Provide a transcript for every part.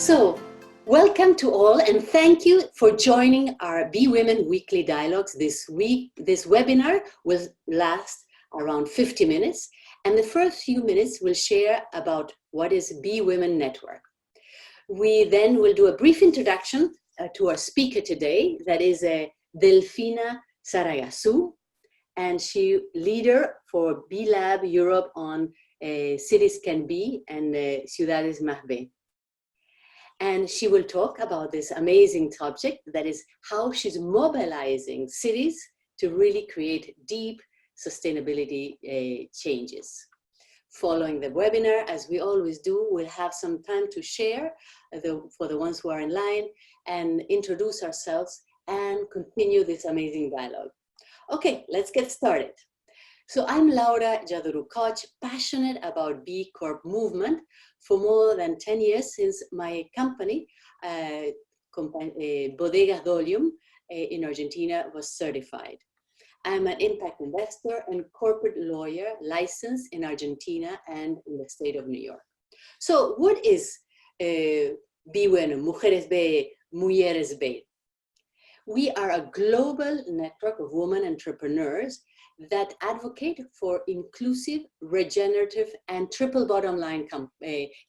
So, welcome to all and thank you for joining our Be Women Weekly Dialogues this week. This webinar will last around 50 minutes and the first few minutes we'll share about what is Be Women Network. We then will do a brief introduction to our speaker today, that is Delfina Zagarzazu, and she leader for B Lab Europe on Cities Can Be and Ciudades Más B. And she will talk about this amazing subject, that is how she's mobilizing cities to really create deep sustainability changes. Following the webinar, as we always do, we'll have some time to share for the ones who are in line and introduce ourselves and continue this amazing dialogue. Okay, let's get started. So I'm Laura Jaduru-Koch, passionate about B Corp movement for more than 10 years since my company, Bodegas Dolium in Argentina, was certified. I'm an impact investor and corporate lawyer licensed in Argentina and in the state of New York. So what is Be Bueno, Mujeres B, Mujeres B? We are a global network of women entrepreneurs that advocate for inclusive, regenerative, and triple bottom line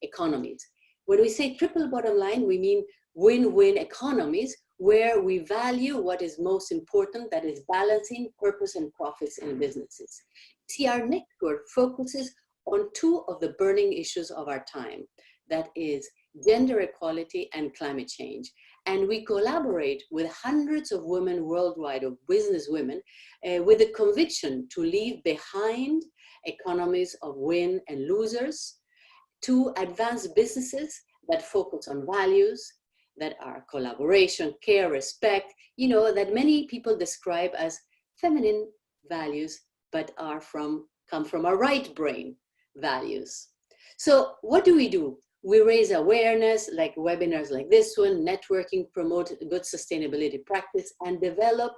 economies. When we say triple bottom line, we mean win-win economies where we value what is most important, that is balancing purpose and profits in businesses. See, our network focuses on two of the burning issues of our time, that is gender equality and climate change. And we collaborate with hundreds of women worldwide, of business women, with the conviction to leave behind economies of win and losers, to advance businesses that focus on values, that are collaboration, care, respect, that many people describe as feminine values, but come from our right brain values. So what do? We raise awareness, like webinars like this one, networking, promote good sustainability practice, and develop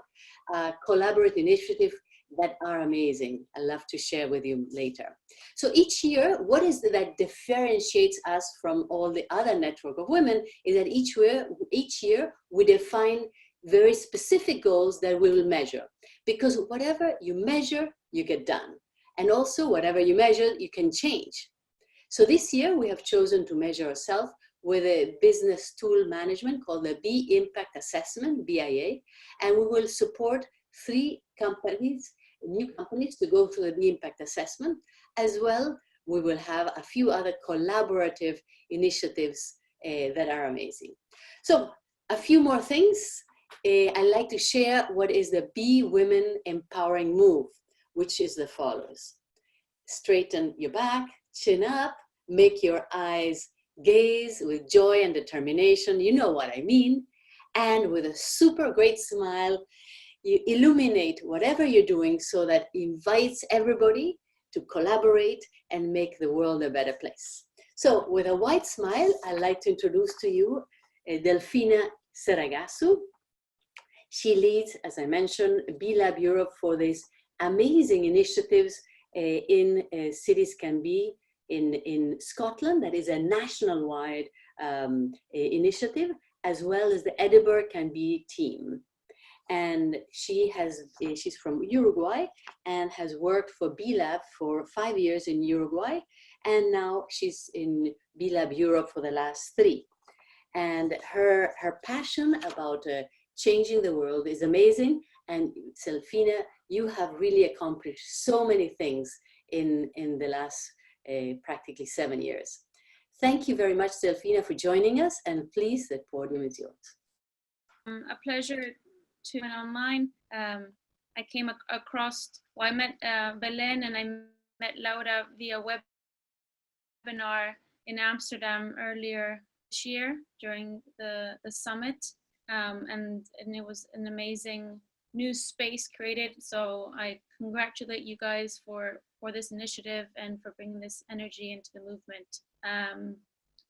collaborative initiatives that are amazing. I'd love to share with you later. So each year, what is it that differentiates us from all the other network of women is that each year we define very specific goals that we will measure. Because whatever you measure, you get done. And also whatever you measure, you can change. So this year we have chosen to measure ourselves with a business tool management called the B Impact Assessment, BIA, and we will support 3 companies, new companies, to go through the B Impact Assessment. As well, we will have a few other collaborative initiatives that are amazing. So a few more things. I'd like to share what is the Be Women Empowering Move, which is the follows. Straighten your back, chin up, make your eyes gaze with joy and determination, you know what I mean, and with a super great smile, you illuminate whatever you're doing so that invites everybody to collaborate and make the world a better place. So with a wide smile, I'd like to introduce to you Delfina Zagarzazu. She leads, as I mentioned, B Lab Europe for these amazing initiatives in Cities Can Be in Scotland. That is a national-wide initiative, as well as the Edinburgh CAN B team. And she's from Uruguay and has worked for B Lab for 5 years in Uruguay. And now she's in B Lab Europe for the last 3. And her passion about changing the world is amazing. And Delfina, you have really accomplished so many things in the last practically 7 years. Thank you very much, Delfina, for joining us, and please, the podium is yours. A pleasure to be online. I came across, I met Belen and I met Laura via webinar in Amsterdam earlier this year during the summit, and it was an amazing new space created. So I congratulate you guys for this initiative and for bringing this energy into the movement.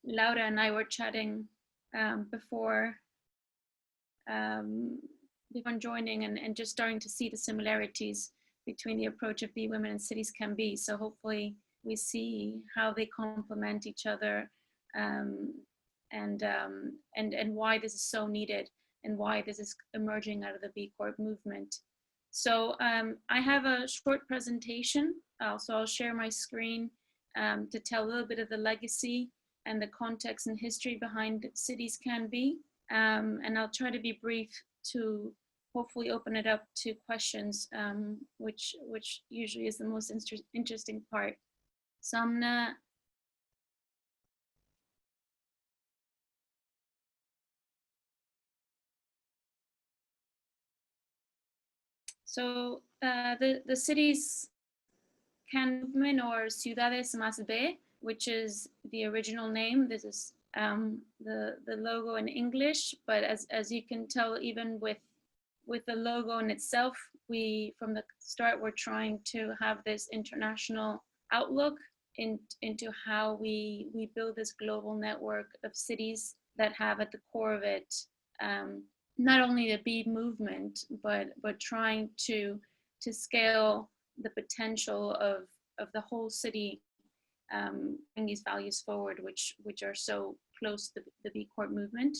Laura and I were chatting before joining and just starting to see the similarities between the approach of Be Women and Cities Can Be. So hopefully we see how they complement each other and why this is so needed and why this is emerging out of the B Corp movement. So I have a short presentation, so I'll share my screen to tell a little bit of the legacy and the context and history behind Cities Can Be. And I'll try to be brief to hopefully open it up to questions, which usually is the most interesting part. So I'm gonna So the Cities Can movement, or Ciudades Más B, which is the original name. This is the logo in English, but as you can tell, even with the logo in itself, we from the start we're trying to have this international outlook into how we build this global network of cities that have at the core of it not only the B movement, but trying to scale the potential of the whole city, bring these values forward, which are so close to the B Corp movement.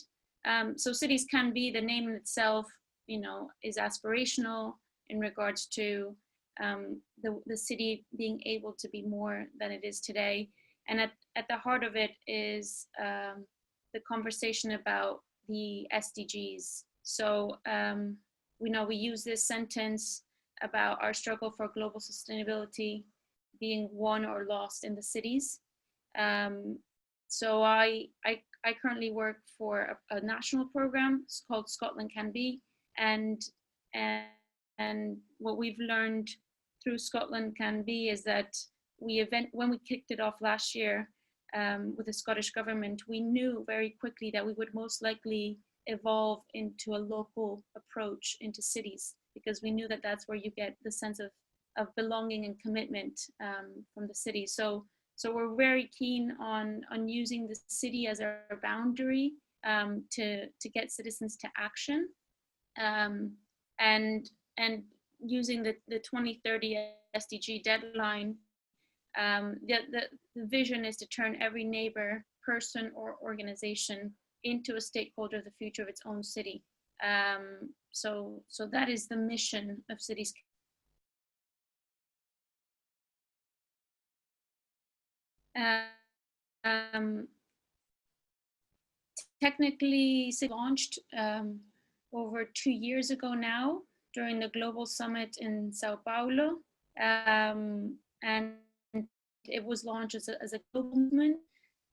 So Cities Can Be, the name in itself, is aspirational in regards to the city being able to be more than it is today. And at the heart of it is the conversation about the SDGs. So we use this sentence about our struggle for global sustainability being won or lost in the cities. So I currently work for a national program. It's called Scotland Can Be, and what we've learned through Scotland Can Be is that when we kicked it off last year with the Scottish government, we knew very quickly that we would most likely evolve into a local approach into cities, because we knew that that's where you get the sense of belonging and commitment from the city. So we're very keen on using the city as our boundary to get citizens to action, and using the 2030 SDG deadline. The vision is to turn every neighbor, person, or organization into a stakeholder of the future of its own city. So that is the mission of Cities. Technically launched over 2 years ago now during the Global Summit in Sao Paulo. And it was launched as a global movement.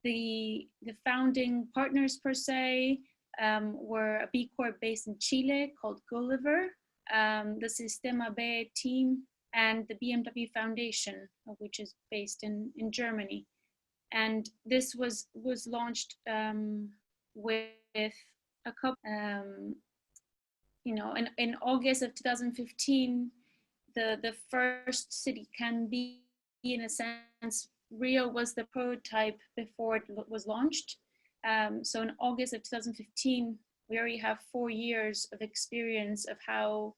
The founding partners per se were a B Corp based in Chile called Gulliver, the Sistema B team, and the BMW Foundation, which is based in Germany. And this was launched with a couple, in August of 2015, the first City Can Be, in a sense, Rio was the prototype before it was launched. So in August of 2015, we already have 4 years of experience of how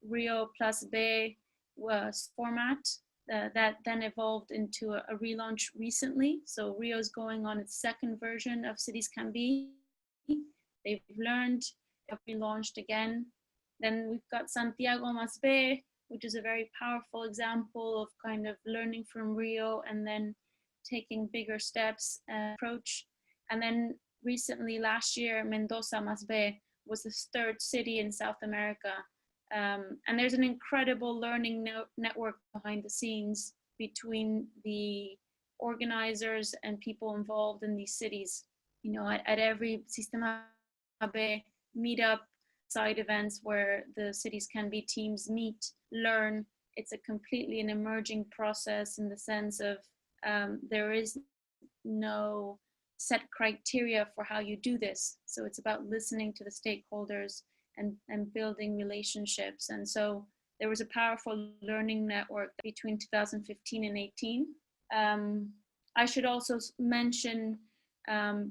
Rio plus B was format that then evolved into a relaunch recently. So Rio is going on its second version of Cities Can Be. They've learned, have relaunched again. Then we've got Santiago Más B, which is a very powerful example of kind of learning from Rio and then taking bigger steps approach. And then recently, last year, Mendoza Más B was the third city in South America. And there's an incredible learning network behind the scenes between the organizers and people involved in these cities. At every Sistema B meetup, side events where the Cities Can Be teams meet, learn. It's a completely an emerging process in the sense of there is no set criteria for how you do this. So it's about listening to the stakeholders and building relationships. And so there was a powerful learning network between 2015 and 18. I should also mention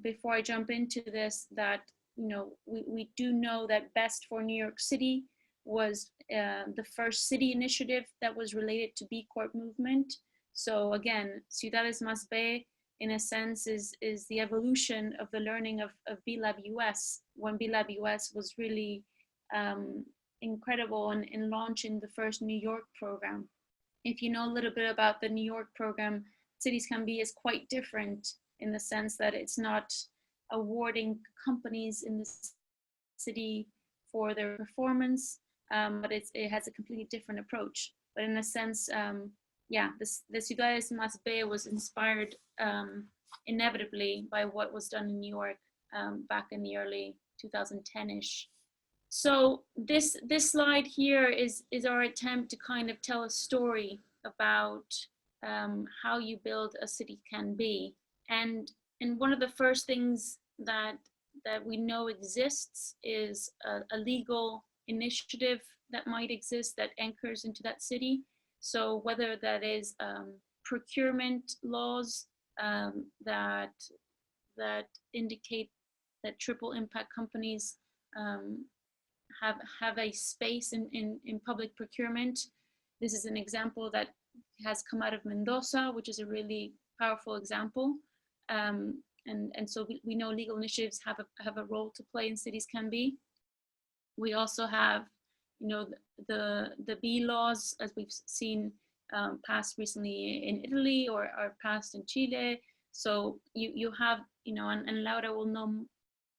before I jump into this that we do know that Best for New York City was the first city initiative that was related to B Corp movement. So again, Ciudades Más B in a sense, is the evolution of the learning of B-Lab US, when B-Lab US was really incredible in launching the first New York program. If you know a little bit about the New York program, Cities Can Be is quite different in the sense that it's not awarding companies in the city for their performance, but it has a completely different approach. But in a sense, the Ciudades Más B was inspired inevitably by what was done in New York back in the early 2010-ish. So this slide here is our attempt to kind of tell a story about how you build a city can be. And one of the first things that we know exists is a legal initiative that might exist that anchors into that city. So whether that is procurement laws that indicate that triple impact companies have a space in public procurement. This is an example that has come out of Mendoza, which is a really powerful example. And so we know legal initiatives have a role to play in Cities Can Be. We also have, the B laws, as we've seen passed recently in Italy or are passed in Chile. So you have, and Laura will know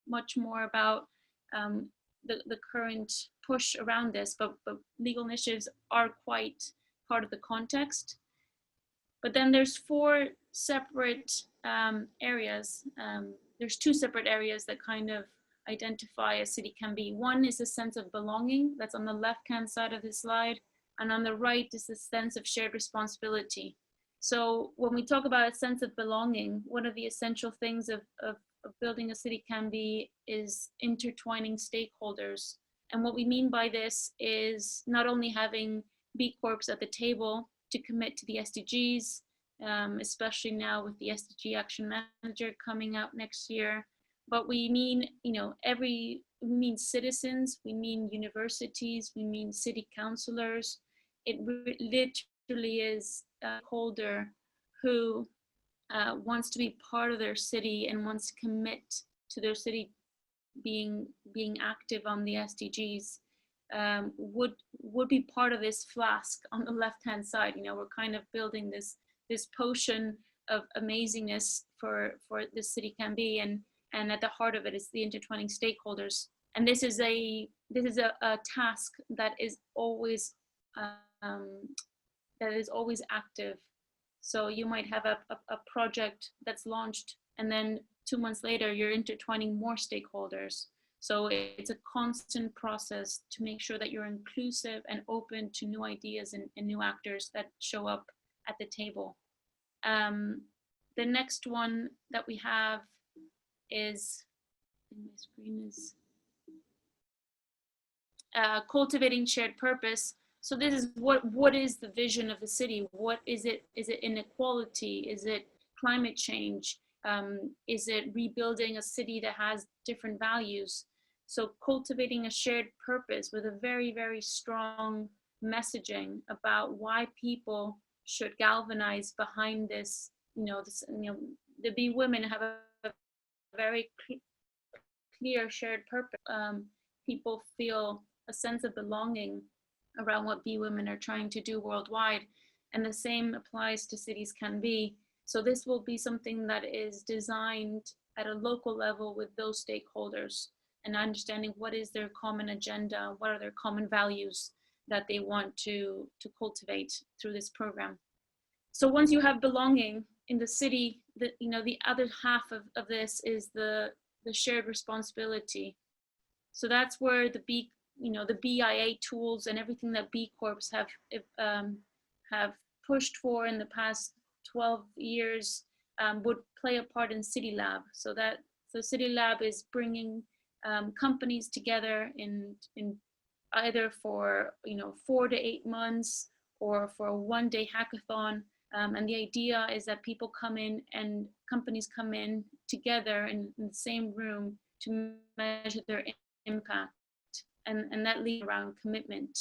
much more about the current push around this, but legal initiatives are quite part of the context. But then there's four separate areas. There's two separate areas that kind of identify a city can be. One is a sense of belonging, that's on the left-hand side of the slide, and on the right is the sense of shared responsibility. So when we talk about a sense of belonging, one of the essential things of building a city can be is intertwining stakeholders. And what we mean by this is not only having B Corps at the table to commit to the SDGs, especially now with the SDG Action Manager coming out next year, but we mean, we mean citizens, we mean universities, we mean city councilors. It literally is a holder who wants to be part of their city and wants to commit to their city being active on the SDGs, would be part of this flask on the left-hand side. We're kind of building this potion of amazingness for the city can be, and at the heart of it is the intertwining stakeholders. And this is a task that is always active. So you might have a project that's launched, and then 2 months later, you're intertwining more stakeholders. So it's a constant process to make sure that you're inclusive and open to new ideas and new actors that show up at the table. The next one that we have is, my screen is, cultivating shared purpose. So this is what is the vision of the city? What is it? Is it inequality? Is it climate change? Is it rebuilding a city that has different values? So cultivating a shared purpose with a very, very strong messaging about why people should galvanize behind this. The B women have a very clear shared purpose. People feel a sense of belonging around what B women are trying to do worldwide, and the same applies to Cities Can Be. So this will be something that is designed at a local level with those stakeholders and understanding what is their common agenda, what are their common values that they want to cultivate through this program. So once you have belonging in the city, the other half of this is the shared responsibility. So that's where the BIA tools and everything that B Corps have pushed for in the past 12 years would play a part in City Lab. So City Lab is bringing companies together in either for 4 to 8 months or for a one-day hackathon. And the idea is that people come in and companies come in together in the same room to measure their impact. And that leads around commitment.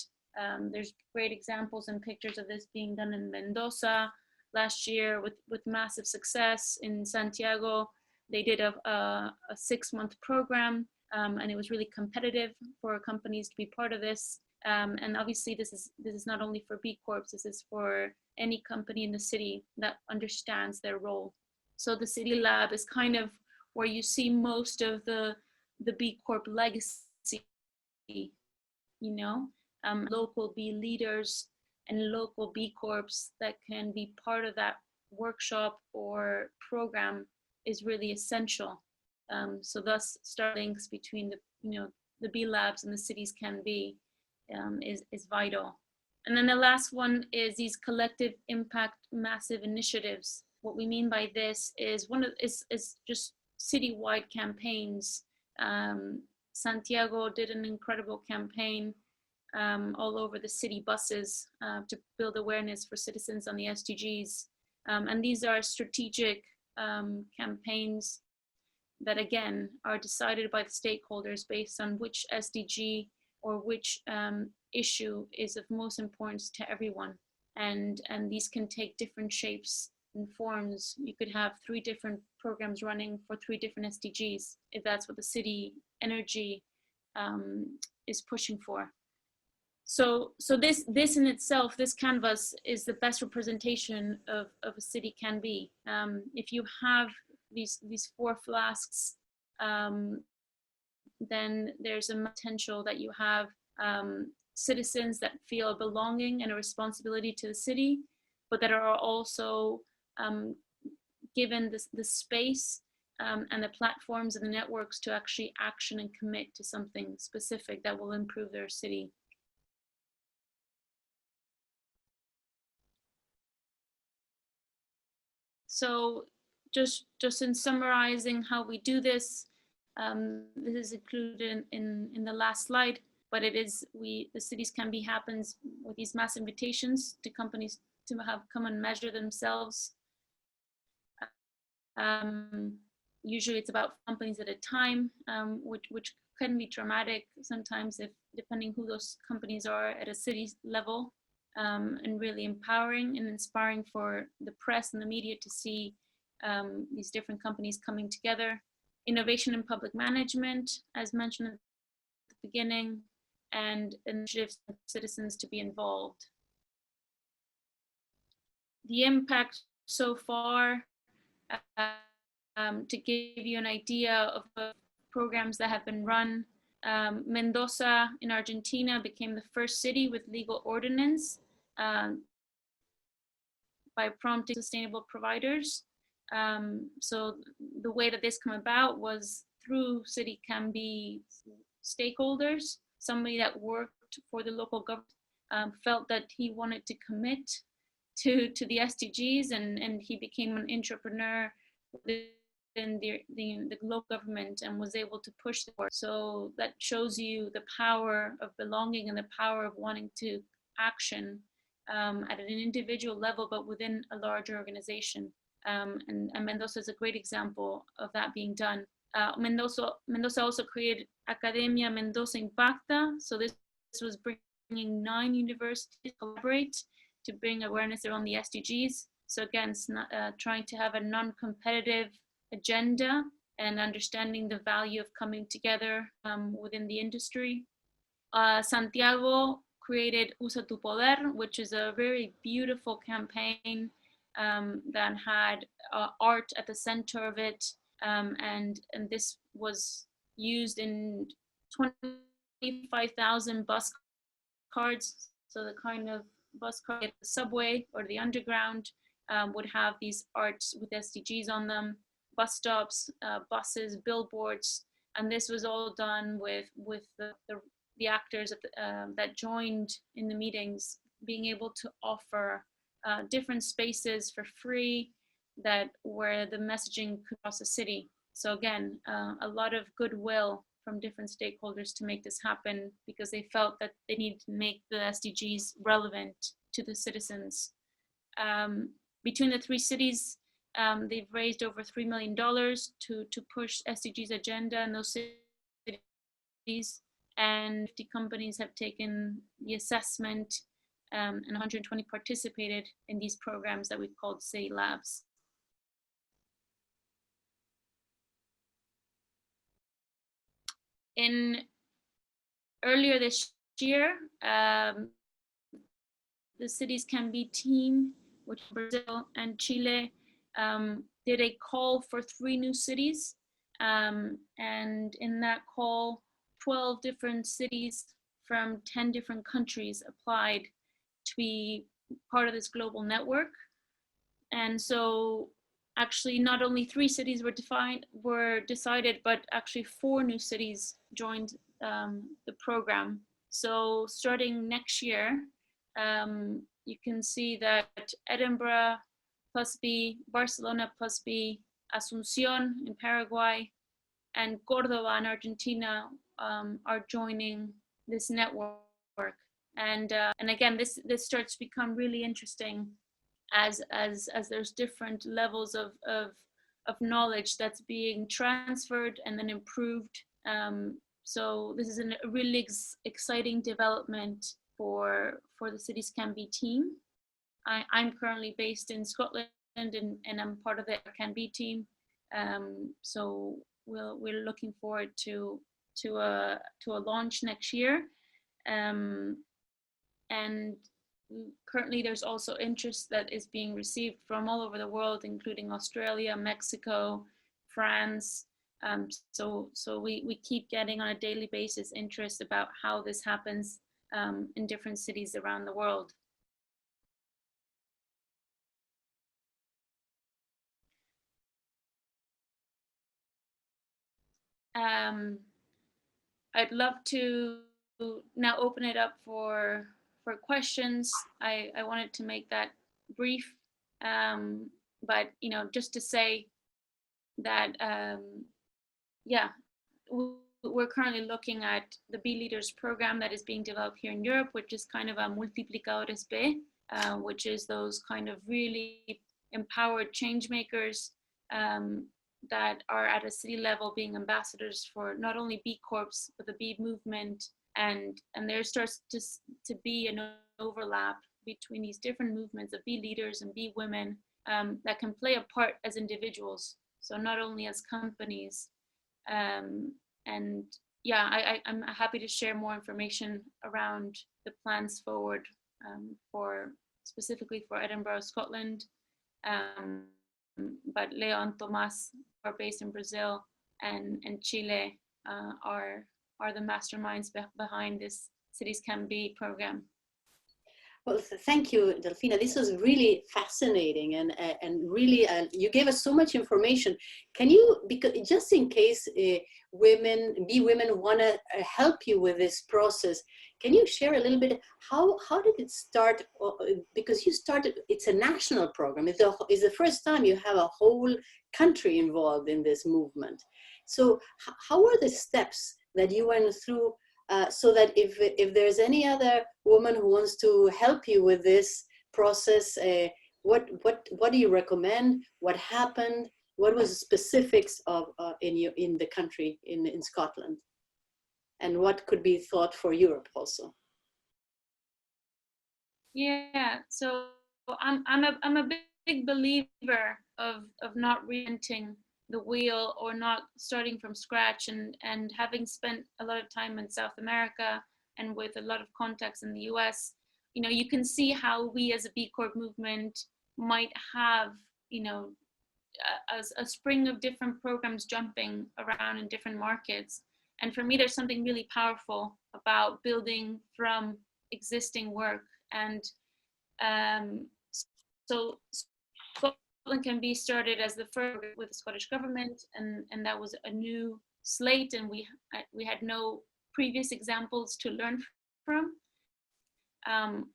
There's great examples and pictures of this being done in Mendoza. last year with massive success. In Santiago, they did a 6-month program, and it was really competitive for companies to be part of this. And obviously this is not only for B Corps, this is for any company in the city that understands their role. So the City Lab is kind of where you see most of the B Corp legacy, you know, local B leaders and local B Corps that can be part of that workshop or program is really essential. So thus start links between the B Labs and the cities can be is vital. And then the last one is these collective impact massive initiatives. What we mean by this is is just citywide campaigns. Santiago did an incredible campaign all over the city buses to build awareness for citizens on the SDGs. And these are strategic campaigns that again are decided by the stakeholders based on which SDG or which issue is of most importance to everyone. And these can take different shapes and forms. You could have 3 different programs running for 3 different SDGs, if that's what the city energy is pushing for. So this in itself, this canvas is the best representation of a city can be. If you have these 4 flasks, then there's a potential that you have citizens that feel a belonging and a responsibility to the city, but that are also given the space and the platforms and the networks to actually action and commit to something specific that will improve their city. So just in summarizing how we do this, this is included in the last slide, but it is, the cities can be happens with these mass invitations to companies to come and measure themselves. Usually it's about companies at a time, which can be traumatic sometimes if depending who those companies are at a city level, and really empowering and inspiring for the press and the media to see these different companies coming together. Innovation in public management, as mentioned at the beginning, and initiatives for citizens to be involved. The impact so far, to give you an idea of the programs that have been run, Mendoza in Argentina became the first city with legal ordinance by prompting sustainable providers. So the way that this came about was through City Can B stakeholders. Somebody that worked for the local government felt that he wanted to commit to the SDGs, and he became an entrepreneur within the local government and was able to push the work. So that shows you the power of belonging and the power of wanting to action at an individual level, but within a larger organization. And Mendoza is a great example of that being done. Mendoza also created Academia Mendoza Impacta. So this was bringing 9 universities to collaborate to bring awareness around the SDGs. So again, it's not, trying to have a non-competitive agenda and understanding the value of coming together within the industry. Santiago created Usa Tu Poder, which is a very beautiful campaign that had art at the center of it, and this was used in 25,000 bus cards. So the kind of bus card at the subway or the underground would have these arts with SDGs on them, bus stops, buses, billboards, and this was all done with the actors that joined in the meetings, being able to offer different spaces for free that where the messaging could cross the city. So again, a lot of goodwill from different stakeholders to make this happen because they felt that they needed to make the SDGs relevant to the citizens. Between the 3 cities, they've raised over $3 million to push SDGs agenda in those cities, and 50 companies have taken the assessment and 120 participated in these programs that we called City Labs. Earlier this year, the Cities Can Be team, which Brazil and Chile, did a call for 3 new cities. And in that call, 12 different cities from 10 different countries applied to be part of this global network. And so actually not only 3 cities were decided, but actually 4 new cities joined the program. So starting next year, you can see that Edinburgh plus B, Barcelona plus B, Asunción in Paraguay, and Córdoba in Argentina are joining this network. And again, this starts to become really interesting as there's different levels of knowledge that's being transferred and then improved. So this is a really exciting development for the Cities Can Be team. I'm currently based in Scotland and I'm part of the Can Be team. So we're looking forward to a launch next year. And currently there's also interest that is being received from all over the world, including Australia, Mexico, France. So we keep getting on a daily basis interest about how this happens in different cities around the world. I'd love to now open it up for questions. I wanted to make that brief, but just to say that yeah, we're currently looking at the B Leaders program that is being developed here in Europe, which is kind of a multiplicadores B, which is those kind of really empowered change makers that are at a city level being ambassadors for not only B Corps, but the B movement. And there starts to be an overlap between these different movements of B leaders and B women that can play a part as individuals. So not only as companies. And yeah, I'm happy to share more information around the plans forward for specifically for Edinburgh, Scotland. But Leo and Tomas are based in Brazil and Chile are the masterminds behind this Cities Can Be program. Well, thank you, Delfina. This was really fascinating and really, you gave us so much information. Can you, because just in case B women want to help you with this process, can you share a little bit, how did it start? Because you started, it's a national program. It's the first time you have a whole country involved in this movement. So how were the steps that you went through so that if there's any other woman who wants to help you with this process, what do you recommend? What happened? What was the specifics of in the country in Scotland, and what could be thought for Europe also? Yeah, so I'm a big believer of not reinventing the wheel or not starting from scratch, and having spent a lot of time in South America and with a lot of contacts in the US, you can see how we as a B Corp movement might have, a spring of different programs jumping around in different markets. And for me, there's something really powerful about building from existing work. And so Scotland Can Be started as the first with the Scottish government, and that was a new slate, and we had no previous examples to learn from.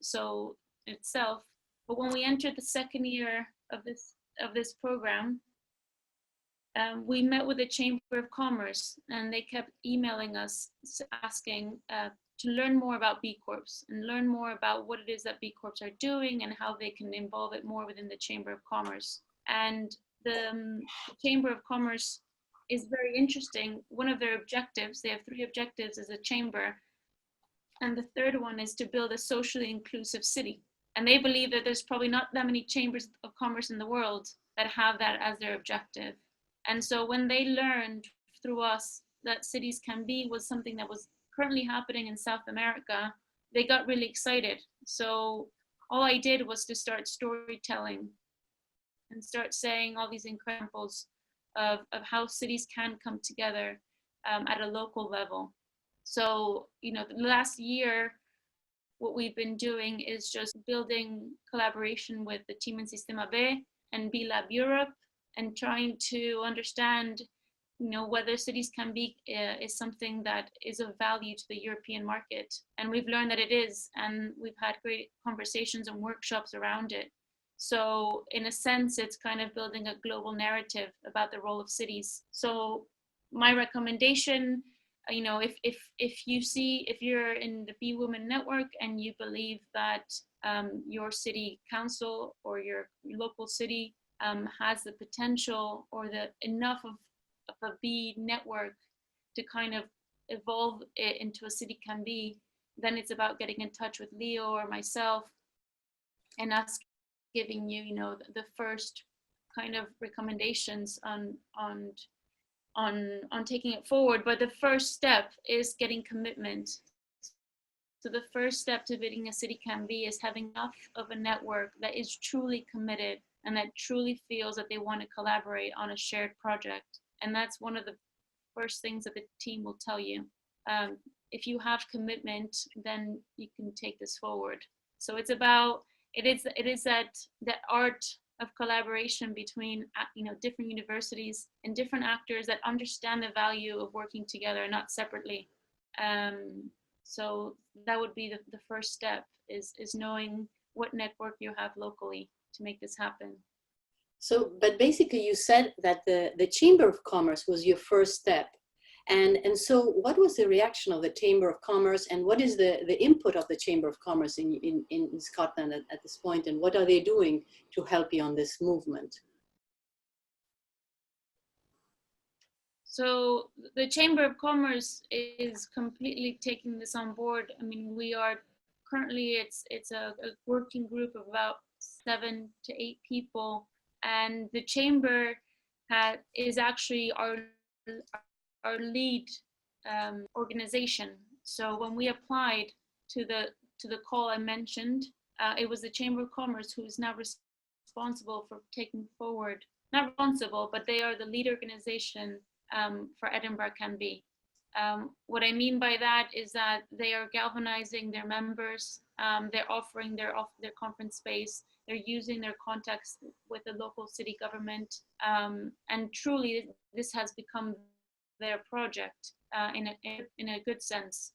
So itself, but when we entered the second year of this program, we met with the Chamber of Commerce, and they kept emailing us asking to learn more about B Corps and learn more about what it is that B Corps are doing and how they can involve it more within the Chamber of Commerce. And the Chamber of Commerce is very interesting. One of their objectives, they have 3 objectives as a chamber, And the third one is to build a socially inclusive city. And they believe that there's probably not that many chambers of commerce in the world that have that as their objective. And so when they learned through us that Cities Can Be was something that was currently happening in South America, they got really excited. So all I did was to start storytelling and start saying all these examples of how cities can come together at a local level. So, you know, the last year, what we've been doing is just building collaboration with the team in Sistema B and B Lab Europe and trying to understand, you know, whether Cities Can Be is something that is of value to the European market. And we've learned that it is, and we've had great conversations and workshops around it. So in a sense, it's kind of building a global narrative about the role of cities. So my recommendation, you know, if you're in the Be Women network and you believe that your city council or your local city has the potential or the enough of a Be network to kind of evolve it into a City Can Be, then it's about getting in touch with Leo or myself and us giving you, you know, the first kind of recommendations on taking it forward. But the first step is getting commitment. So the first step to building a City Can Be is having enough of a network that is truly committed and that truly feels that they want to collaborate on a shared project. And that's one of the first things that the team will tell you. If you have commitment, then you can take this forward. So it's about, it is that art of collaboration between, you know, different universities and different actors that understand the value of working together, not separately. So that would be the first step is knowing what network you have locally to make this happen. So, but basically you said that the Chamber of Commerce was your first step. And so what was the reaction of the Chamber of Commerce, and what is the input of the Chamber of Commerce in Scotland at this point, and what are they doing to help you on this movement? So the Chamber of Commerce is completely taking this on board. I mean, we are currently, it's a working group of about 7 to 8 people, and the Chamber is actually our lead organization. So when we applied to the call I mentioned, it was the Chamber of Commerce who is now responsible for taking forward, not responsible, but they are the lead organization for Edinburgh CAN B. What I mean by that is that they are galvanizing their members, they're offering their conference space, they're using their contacts with the local city government, and truly this has become their project in a good sense.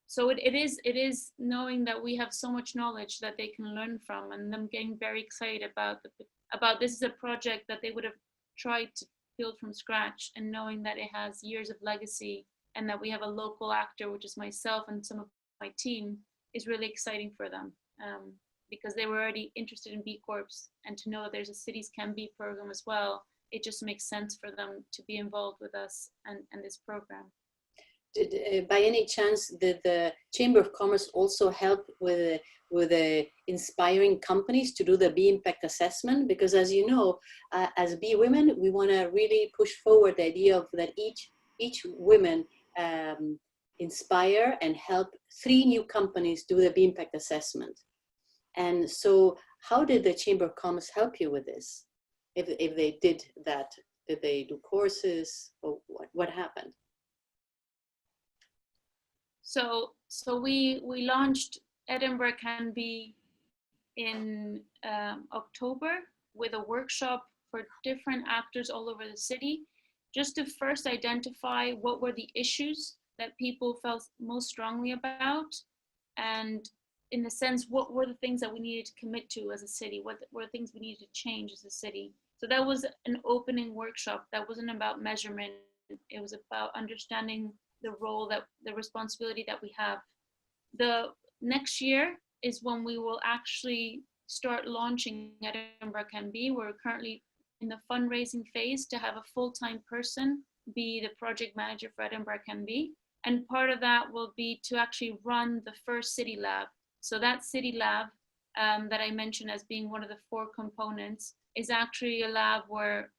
So it is knowing that we have so much knowledge that they can learn from, and them getting very excited about this is a project that they would have tried to build from scratch, and knowing that it has years of legacy and that we have a local actor, which is myself and some of my team, is really exciting for them, because they were already interested in B Corps, and to know that there's a Cities Can Be program as well, it just makes sense for them to be involved with us and this program. Did, by any chance, did the Chamber of Commerce also help with inspiring companies to do the B impact assessment? Because as you know, as B women, we want to really push forward the idea of that each woman inspire and help 3 new companies do the B impact assessment. And so how did the Chamber of Commerce help you with this? If they did that, did they do courses, or what happened? So we launched Edinburgh CAN B in October with a workshop for different actors all over the city, just to first identify what were the issues that people felt most strongly about, and in a sense, what were the things that we needed to commit to as a city, what were things we needed to change as a city. So that was an opening workshop. That wasn't about measurement. It was about understanding the role, that the responsibility that we have. The next year is when we will actually start launching Edinburgh CAN B. We're currently in the fundraising phase to have a full-time person be the project manager for Edinburgh CAN B. And part of that will be to actually run the first city lab. So that city lab that I mentioned as being one of the 4 components is actually a lab where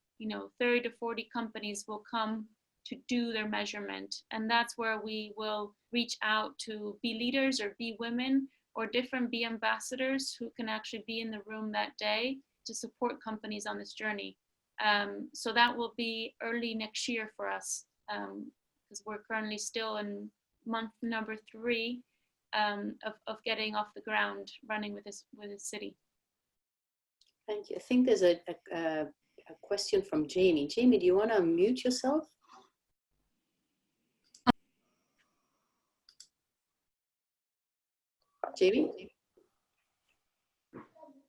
30 to 40 companies will come to do their measurement. And that's where we will reach out to be leaders or be women or different be ambassadors who can actually be in the room that day to support companies on this journey. So that will be early next year for us, because we're currently still in month number 3 of getting off the ground, running with this city. Thank you. I think there's a question from Jamie. Jamie, do you want to unmute yourself? Jamie?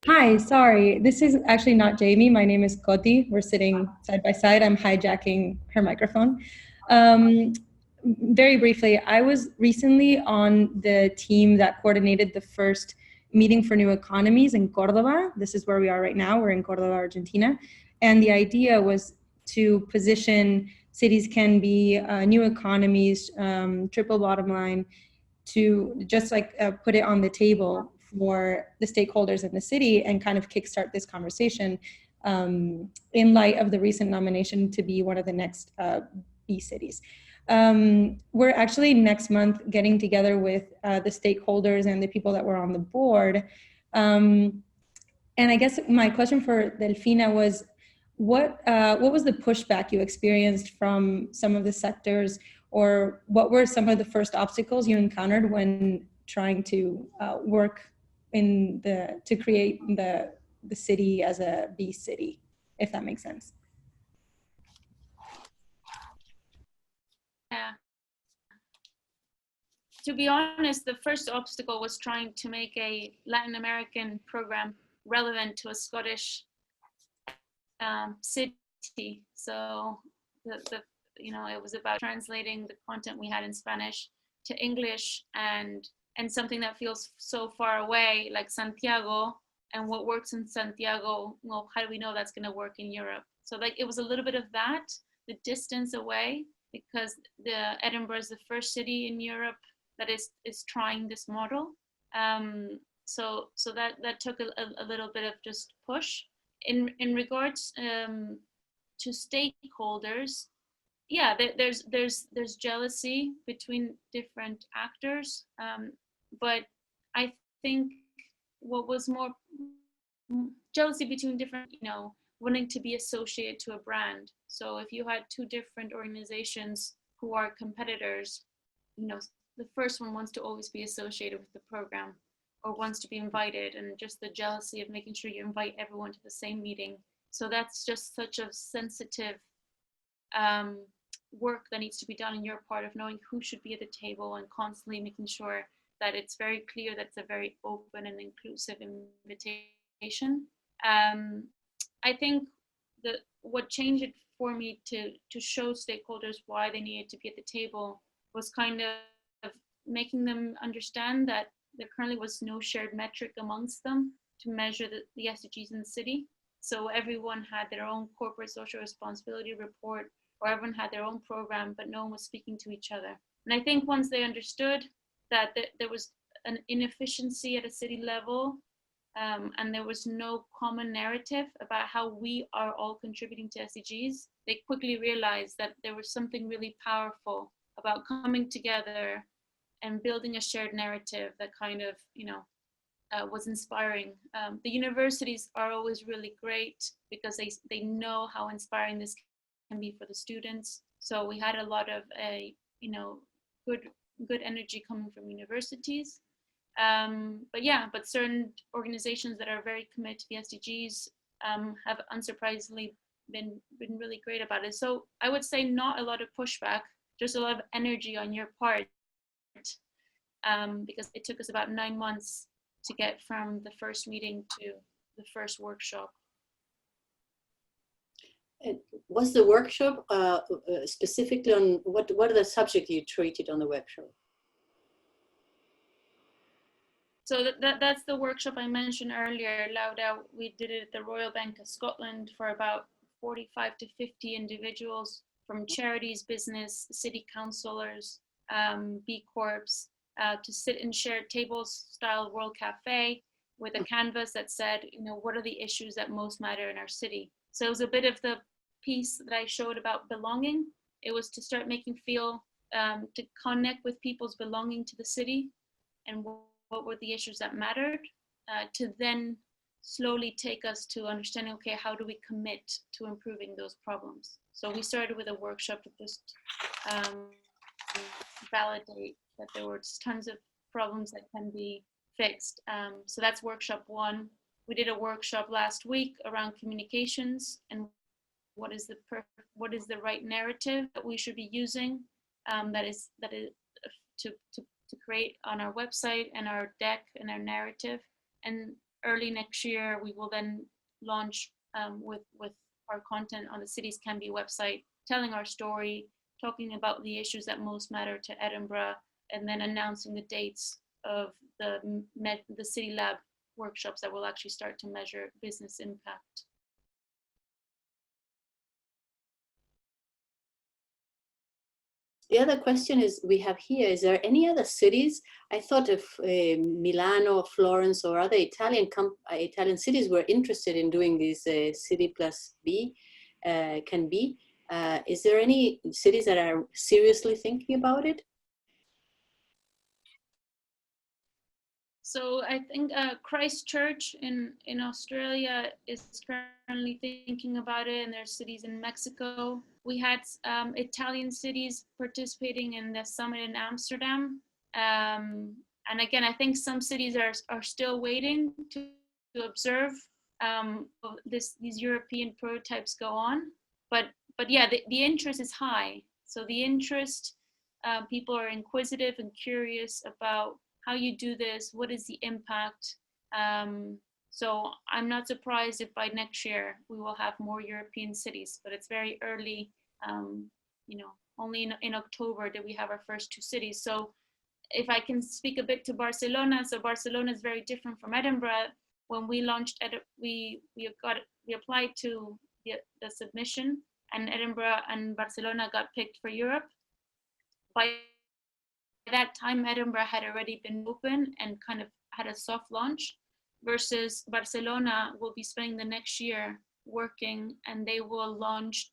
Hi, sorry. This is actually not Jamie. My name is Koti. We're sitting side by side. I'm hijacking her microphone. Very briefly, I was recently on the team that coordinated the first meeting for new economies in Cordoba. This is where we are right now. We're in Cordoba, Argentina. And the idea was to position cities can be new economies, triple bottom line, to just put it on the table for the stakeholders in the city and kind of kickstart this conversation in light of the recent nomination to be one of the next B cities. We're actually next month getting together with the stakeholders and the people that were on the board. And I guess my question for Delfina was, what was the pushback you experienced from some of the sectors, or what were some of the first obstacles you encountered when trying to work to create the city as a B city, if that makes sense? Yeah. To be honest, the first obstacle was trying to make a Latin American program relevant to a Scottish city. So it was about translating the content we had in Spanish to English, and something that feels so far away, like Santiago, and what works in Santiago, well, how do we know that's going to work in Europe? So it was a little bit of that, the distance away, because Edinburgh is the first city in Europe that is trying this model. So that took a little bit of just push. In regards to stakeholders, yeah, there's jealousy between different actors, but I think what was more jealousy between different, wanting to be associated to a brand. So if you had 2 different organizations who are competitors, the first one wants to always be associated with the program or wants to be invited, and just the jealousy of making sure you invite everyone to the same meeting. So that's just such a sensitive work that needs to be done on your part, of knowing who should be at the table and constantly making sure that it's very clear that it's a very open and inclusive invitation. I think that what changed it for me to show stakeholders why they needed to be at the table was kind of making them understand that there currently was no shared metric amongst them to measure the SDGs in the city. So everyone had their own corporate social responsibility report, or everyone had their own program, but no one was speaking to each other. And I think once they understood that there was an inefficiency at a city level, and there was no common narrative about how we are all contributing to SDGs, they quickly realized that there was something really powerful about coming together and building a shared narrative that kind of, was inspiring. The universities are always really great because they know how inspiring this can be for the students. So we had a lot of good energy coming from universities. But certain organizations that are very committed to the SDGs have unsurprisingly been really great about it. So I would say not a lot of pushback, just a lot of energy on your part, because it took us about 9 months to get from the first meeting to the first workshop. Was the workshop specifically on what are the subjects you treated on the workshop? So that's the workshop I mentioned earlier, Lauda. We did it at the Royal Bank of Scotland for about 45 to 50 individuals from charities, business, city councillors, B Corps to sit in shared tables style World Cafe with a canvas that said, what are the issues that most matter in our city? So it was a bit of the piece that I showed about belonging. It was to start making to connect with people's belonging to the city and what were the issues that mattered, to then slowly take us to understanding, okay, how do we commit to improving those problems? So we started with a workshop to just validate that there were tons of problems that can be fixed. So that's workshop 1. We did a workshop last week around communications and what is the right narrative that we should be using, that is to create on our website and our deck and our narrative. And early next year, we will then launch with our content on the Cities Can Be website, telling our story, talking about the issues that most matter to Edinburgh, and then announcing the dates of the City Lab workshops that will actually start to measure business impact. The other question we have here, is there any other cities? I thought if Milano, Florence, or other Italian cities were interested in doing this City Plus B, Can Be. Is there any cities that are seriously thinking about it? So I think Christchurch in Australia is currently thinking about it, and there's cities in Mexico. We had Italian cities participating in the summit in Amsterdam. And again, I think some cities are still waiting to observe these European prototypes go on. But yeah, the interest is high. So the interest, people are inquisitive and curious about how you do this, what is the impact. So I'm not surprised if by next year we will have more European cities, but it's very early. Only in October did we have our first 2 cities. So if I can speak a bit to Barcelona, so Barcelona is very different from Edinburgh. When we launched, we applied to the submission, and Edinburgh and Barcelona got picked for Europe. By that time, Edinburgh had already been open and kind of had a soft launch, versus Barcelona will be spending the next year working, and they will launch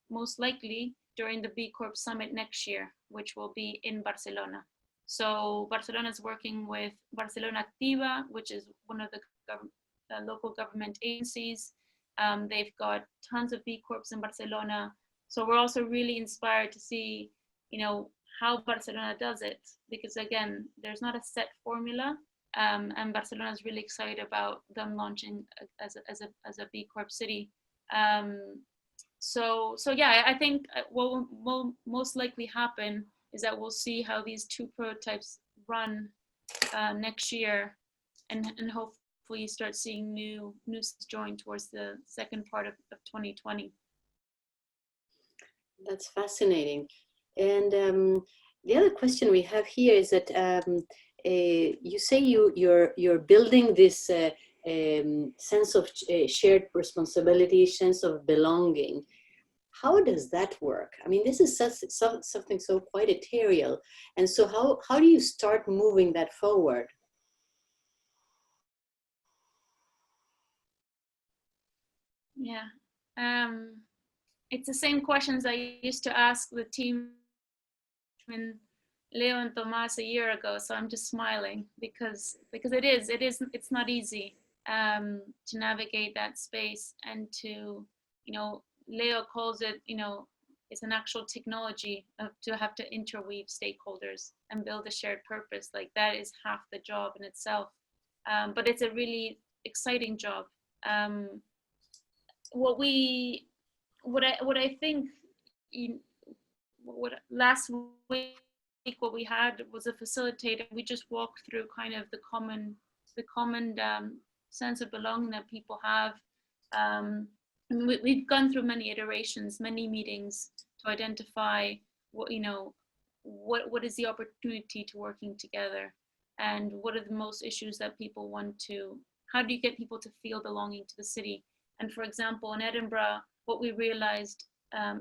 most likely during the B Corp Summit next year, which will be in Barcelona. So Barcelona is working with Barcelona Activa, which is one of the local government agencies. They've got tons of B Corps in Barcelona. So we're also really inspired to see, how Barcelona does it, because again, there's not a set formula, and Barcelona is really excited about them launching as a B Corp city. So yeah, I think what will most likely happen is that we'll see how these 2 prototypes run next year, and hopefully start seeing new join towards the second part of 2020. That's fascinating. And the other question we have here is that you say you're building this sense of shared responsibility, sense of belonging. How does that work? I mean, this is something so quite ethereal. And so how do you start moving that forward? Yeah. It's the same questions I used to ask the team when Leo and Tomas a year ago. So I'm just smiling because it's not easy to navigate that space, and to, Leo calls it, it's an actual technology to have to interweave stakeholders and build a shared purpose. Like, that is half the job in itself. But it's a really exciting job. Last week, what we had was a facilitator. We just walked through kind of the common sense of belonging that people have. We've gone through many iterations, many meetings to identify what is the opportunity to working together, and what are the most issues that people want to. How do you get people to feel belonging to the city? And for example, in Edinburgh, what we realized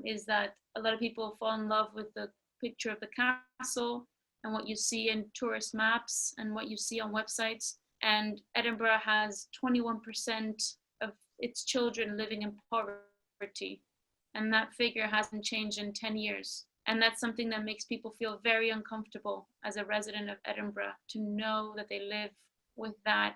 is that a lot of people fall in love with the picture of the castle and what you see in tourist maps and what you see on websites. And Edinburgh has 21% of its children living in poverty. And that figure hasn't changed in 10 years. And that's something that makes people feel very uncomfortable as a resident of Edinburgh, to know that they live with that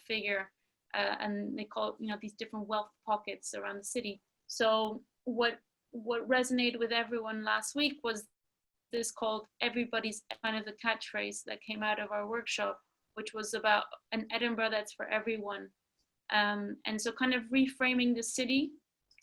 figure. And they call it, these different wealth pockets around the city. So what resonated with everyone last week was this called Everybody's, kind of the catchphrase that came out of our workshop, which was about an Edinburgh that's for everyone. And so kind of reframing the city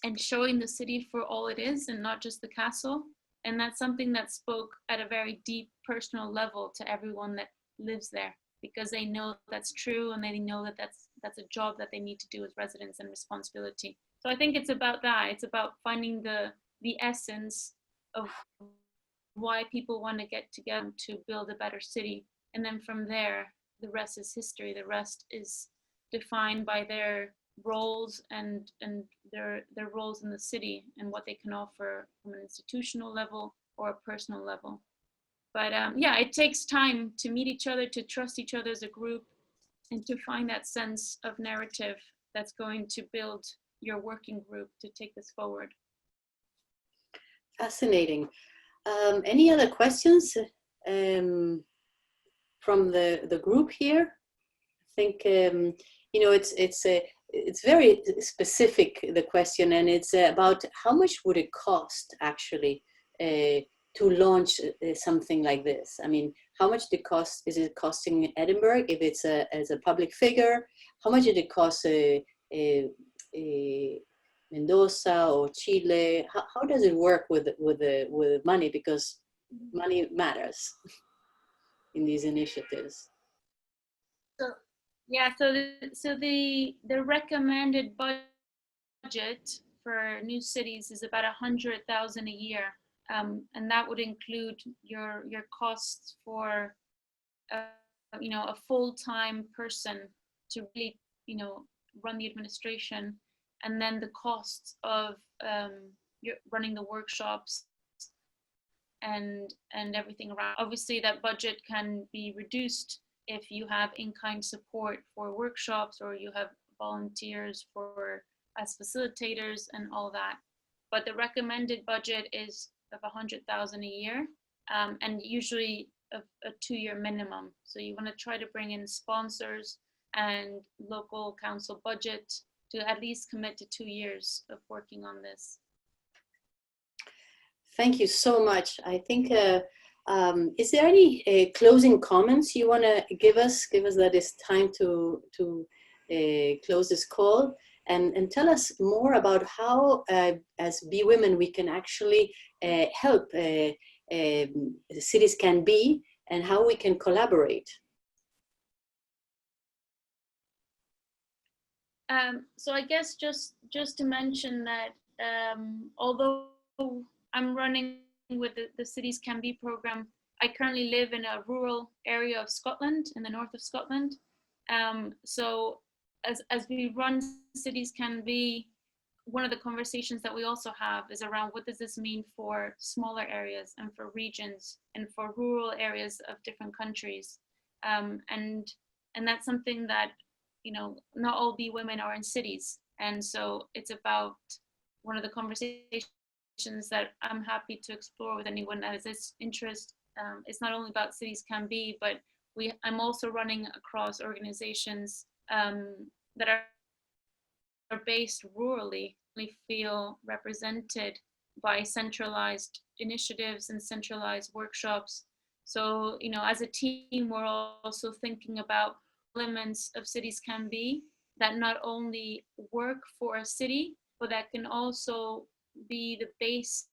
and showing the city for all it is and not just the castle. And that's something that spoke at a very deep personal level to everyone that lives there, because they know that's true and they know that that's a job that they need to do as residents and responsibility. So I think it's about that. It's about finding the essence of why people want to get together to build a better city. And then from there, the rest is history. The rest is defined by their roles and their roles in the city and what they can offer from an institutional level or a personal level. But yeah, it takes time to meet each other, to trust each other as a group, and to find that sense of narrative that's going to build your working group to take this forward. Fascinating. Any other questions from the group here? I think it's very specific, the question, and it's about how much would it cost actually to launch something like this. I mean, how much is it costing Edinburgh if it's as a public figure? How much did it cost Mendoza or Chile? How does it work with money? Because money matters in these initiatives. So yeah, so the recommended budget for new cities is about 100,000 a year, and that would include your costs for a full-time person to really run the administration, and then the costs of running the workshops and everything around. Obviously, that budget can be reduced if you have in-kind support for workshops or you have volunteers as facilitators and all that. But the recommended budget is of 100,000 a year, and usually a 2-year minimum. So you want to try to bring in sponsors and local council budget to at least commit to 2 years of working on this. Thank you so much. I think, is there any closing comments you want to give us that it's time to close this call, and tell us more about how, as B Women, we can actually help Cities Can Be, and how we can collaborate. So I guess just to mention that although I'm running with the Cities Can Be program, I currently live in a rural area of Scotland, in the north of Scotland. So as we run Cities Can Be, one of the conversations that we also have is around what does this mean for smaller areas and for regions and for rural areas of different countries. And that's something that, not all B Women are in cities. And so it's about one of the conversations that I'm happy to explore with anyone that has this interest. It's not only about Cities Can Be, but I'm also running across organizations that are based rurally, feel represented by centralized initiatives and centralized workshops. So, as a team, we're also thinking about elements of Cities Can Be that not only work for a city, but that can also be the base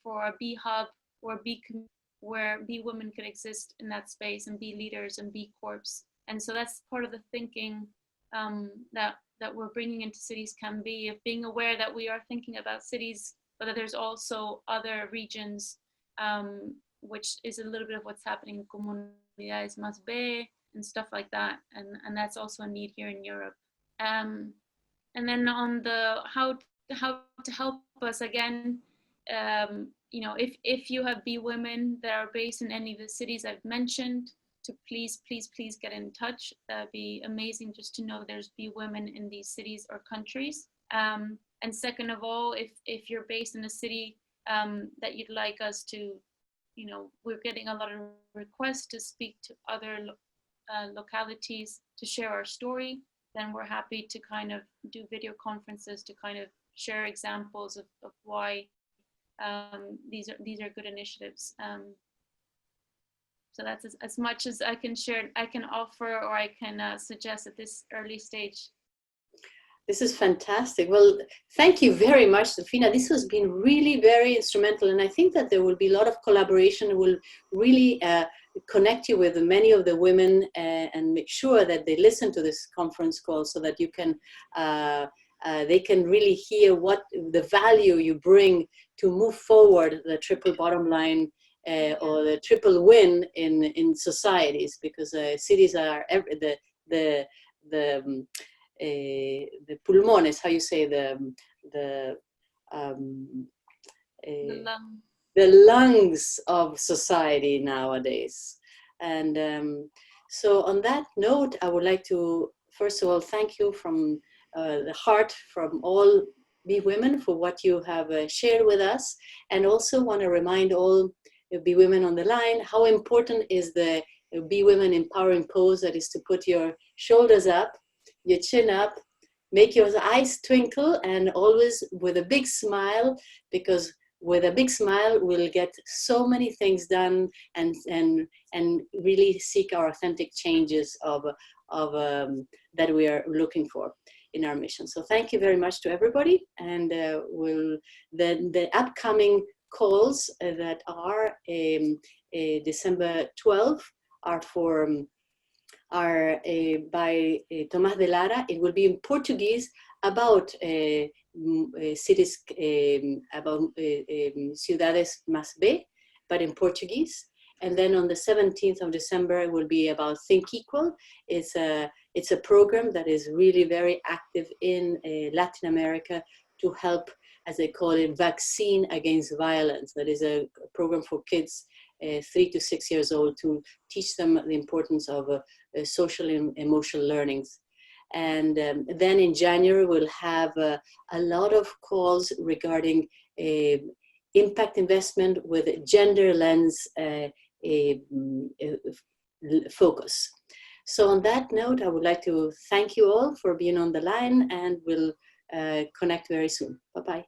for a B hub or a B community where B Women could exist in that space and be leaders and B corps. And so that's part of the thinking that we're bringing into Cities Can Be, of being aware that we are thinking about cities, but that there's also other regions, which is a little bit of what's happening in Comunidades Más B and stuff like that. And that's also a need here in Europe. And then on the how to help us, again, you know, if you have Be Women that are based in any of the cities I've mentioned, to please get in touch. That'd be amazing just to know there's Be Women in these cities or countries. And second of all, if you're based in a city that you'd like us to, you know, we're getting a lot of requests to speak to other localities to share our story, then we're happy to kind of do video conferences to kind of share examples of why these are good initiatives. So that's as much as I can share, I can offer, or I can suggest at this early stage. This is fantastic. Well, thank you very much, Delfina. This has been really very instrumental, and I think that there will be a lot of collaboration. It will really connect you with many of the women and make sure that they listen to this conference call so that you can, they can really hear what the value you bring to move forward the triple bottom line or the triple win in societies, because cities are the pulmones, how you say, the lungs of society nowadays. And so on that note, I would like to first of all thank you from the heart, from all Be Women, for what you have shared with us, and also want to remind all Be Women on the line how important is the Be Women empowering pose, that is to put your shoulders up, your chin up, make your eyes twinkle, and always with a big smile, because with a big smile we'll get so many things done and really seek our authentic changes of that we are looking for in our mission. So thank you very much to everybody, and the upcoming calls that are December 12th are for by Tomás de Lara. It will be in Portuguese about cities, about ciudades más B, but in Portuguese. And then on the 17th of December, it will be about Think Equal. It's a program that is really very active in Latin America to help, as they call it, vaccine against violence. That is a program for kids 3 to 6 years old, to teach them the importance of social and emotional learnings. And then in January, we'll have a lot of calls regarding impact investment with gender lens focus. So on that note, I would like to thank you all for being on the line, and we'll connect very soon. Bye-bye.